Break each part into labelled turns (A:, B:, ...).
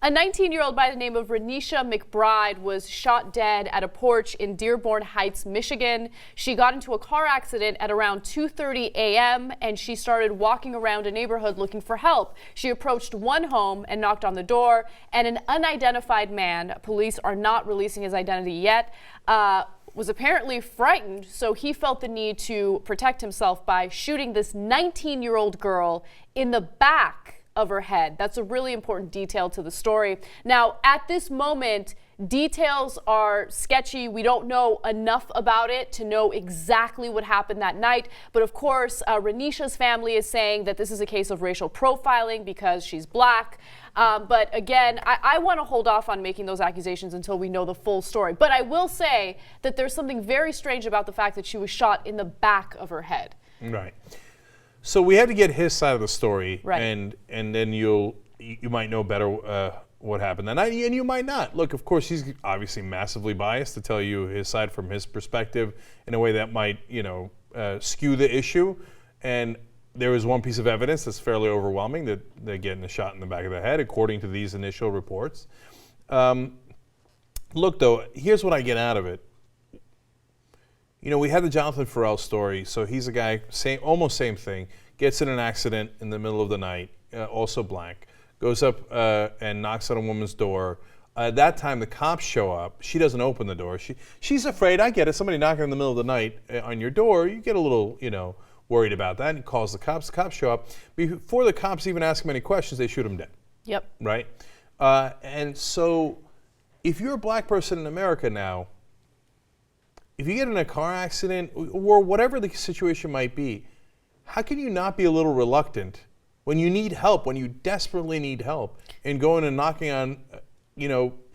A: A 19-year-old by the name of Renisha McBride was shot dead at a porch in Dearborn Heights, Michigan. She got into a car accident at around 2:30 a.m. and she started walking around a neighborhood looking for help. She approached one home and knocked on the door, and an unidentified man, police are not releasing his identity yet, was apparently frightened, so he felt the need to protect himself by shooting this 19-year-old girl in the back of her head. That's a really important detail to the story. Now, at this moment, details are sketchy. We don't know enough about it to know exactly what happened that night. But of course, Renisha's family is saying that this is a case of racial profiling because she's black. But again, I want to hold off on making those accusations until we know the full story. But I will say that there's something very strange about the fact that she was shot in the back of her head.
B: Right. So we had to get his side of the story,
A: right.
B: and then you might know better what happened that night, and you might not. Look, of course, he's obviously massively biased to tell you his side from his perspective in a way that might, skew the issue. And there is one piece of evidence that's fairly overwhelming that they're getting a shot in the back of the head, according to these initial reports. Look, though, here's what I get out of it. We had the Jonathan Ferrell story. So he's a guy, almost same thing, gets in an accident in the middle of the night, also black, goes up and knocks on a woman's door. At that time, the cops show up. She doesn't open the door. She's afraid. I get it. Somebody knocking in the middle of the night on your door, you get a little, worried about that, and calls the cops. The cops show up. Before the cops even ask him any questions, they shoot him dead.
A: Yep.
B: Right? And so if you're a black person in America now, if you get in a car accident or whatever the situation might be, how can you not be a little reluctant when you need help, when you desperately need help, and going and knocking on,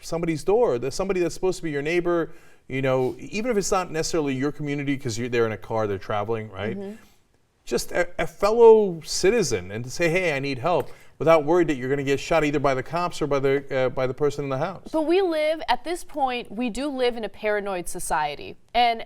B: somebody's door, somebody that's supposed to be your neighbor, even if it's not necessarily your community because they're in a car, they're traveling, right? Mm-hmm. Just a fellow citizen, and to say, hey, I need help, without worried that you're going to get shot either by the cops or by the person in the house.
A: But at this point, we do live in a paranoid society. And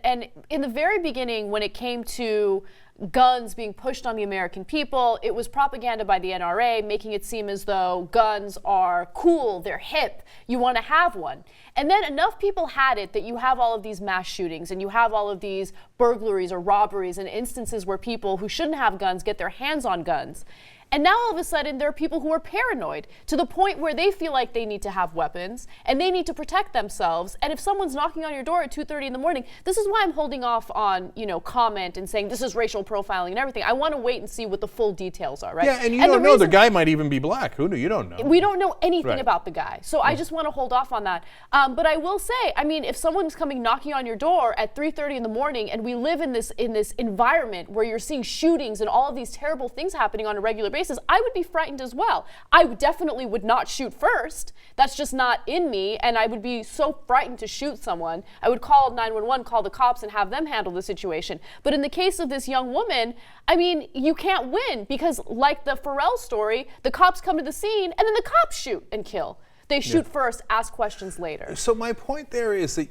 A: in the very beginning, when it came to guns being pushed on the American people, it was propaganda by the NRA, making it seem as though guns are cool, they're hip, you want to have one. And then enough people had it that you have all of these mass shootings and you have all of these burglaries or robberies and instances where people who shouldn't have guns get their hands on guns. And now all of a sudden there are people who are paranoid to the point where they feel like they need to have weapons and they need to protect themselves. And if someone's knocking on your door at 2:30 in the morning, this is why I'm holding off on, comment and saying this is racial profiling and everything. I want to wait and see what the full details are, right?
B: Yeah, and you don't know. The guy might even be black. Who knew? You don't know.
A: We don't know anything about the guy. So I just want to hold off on that. But I will say, if someone's coming knocking on your door at 3:30 in the morning and we live in this environment where you're seeing shootings and all of these terrible things happening on a regular basis, I would be frightened as well. I definitely would not shoot first. That's just not in me, and I would be so frightened to shoot someone. I would call 911, call the cops, and have them handle the situation. But in the case of this young woman, you can't win because, like the Ferrell story, the cops come to the scene, and then the cops shoot and kill. They shoot first, ask questions later.
B: So my point there is that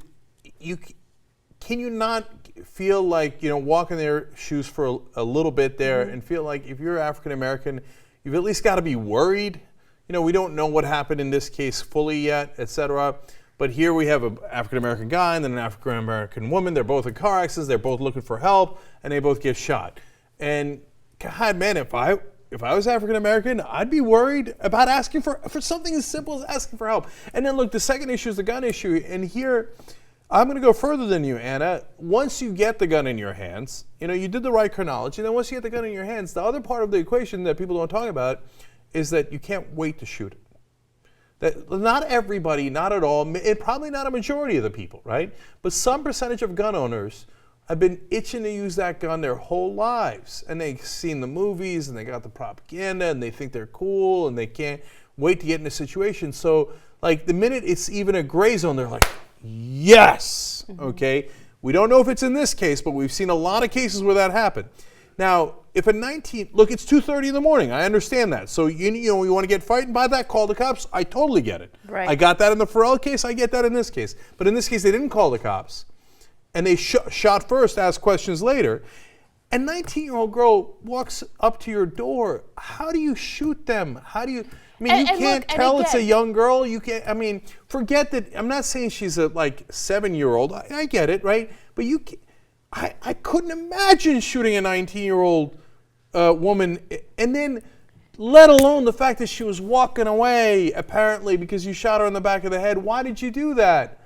B: can you not feel like, walk in their shoes for a little bit there and feel like if you're African American, you've at least got to be worried. We don't know what happened in this case fully yet, et cetera. But here we have an African American guy and then an African American woman. They're both in car accidents. They're both looking for help, and they both get shot. And God, man, if I was African American, I'd be worried about asking for something as simple as asking for help. And then look, the second issue is the gun issue, and here, I'm going to go further than you, Anna. Once you get the gun in your hands, you did the right chronology. Then once you get the gun in your hands, the other part of the equation that people don't talk about is that you can't wait to shoot it. That not everybody, not at all, and probably not a majority of the people, right? But some percentage of gun owners have been itching to use that gun their whole lives. And they've seen the movies and they got the propaganda and they think they're cool and they can't wait to get in a situation. So like the minute it's even a gray zone, they're like, yes, okay? We don't know if it's in this case, but we've seen a lot of cases where that happened. Now, if it's 2:30 in the morning, I understand that. So, you want to get frightened by that, call the cops. I totally get it.
A: Right.
B: I got that in the Ferrell case, I get that in this case. But in this case, they didn't call the cops. And they shot first, asked questions later. A 19-year-old girl walks up to your door. How do you shoot them? How do you? I mean, you can't tell it's a young girl. You can't. I mean, forget that. I'm not saying she's a 7-year-old. I get it, right? But you, I couldn't imagine shooting a 19-year-old woman, and then, let alone the fact that she was walking away apparently because you shot her in the back of the head. Why did you do that?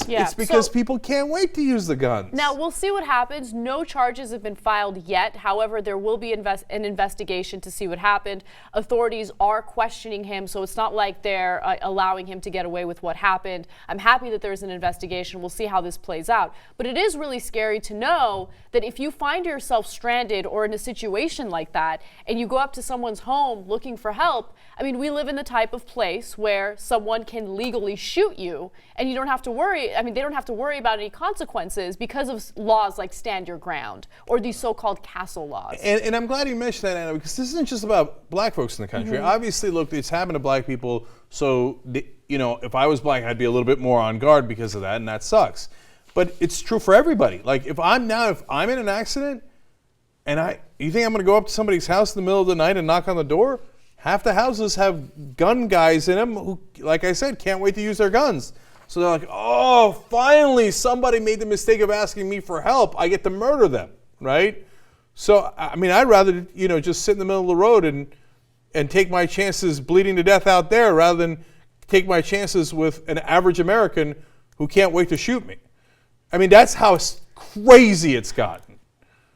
A: Yeah,
B: it's because people can't wait to use the guns.
A: Now, we'll see what happens. No charges have been filed yet. However, there will be an investigation to see what happened. Authorities are questioning him, so it's not like they're allowing him to get away with what happened. I'm happy that there's an investigation. We'll see how this plays out. But it is really scary to know that if you find yourself stranded or in a situation like that, and you go up to someone's home looking for help, I mean, we live in the type of place where someone can legally shoot you, and you don't have to worry. I mean, they don't have to worry about any consequences because of laws like Stand Your Ground or these so-called castle laws.
B: And I'm glad you mentioned that, Anna, because this isn't just about black folks in the country. Obviously, look, it's happened to black people, so, if I was black, I'd be a little bit more on guard because of that, and that sucks. But it's true for everybody. Like, if I'm in an accident, and you think I'm going to go up to somebody's house in the middle of the night and knock on the door? Half the houses have gun guys in them who, like I said, can't wait to use their guns. So they're like, oh, finally somebody made the mistake of asking me for help. I get to murder them, right? So, I mean, I'd rather, just sit in the middle of the road and take my chances bleeding to death out there rather than take my chances with an average American who can't wait to shoot me. I mean, that's how crazy it's got.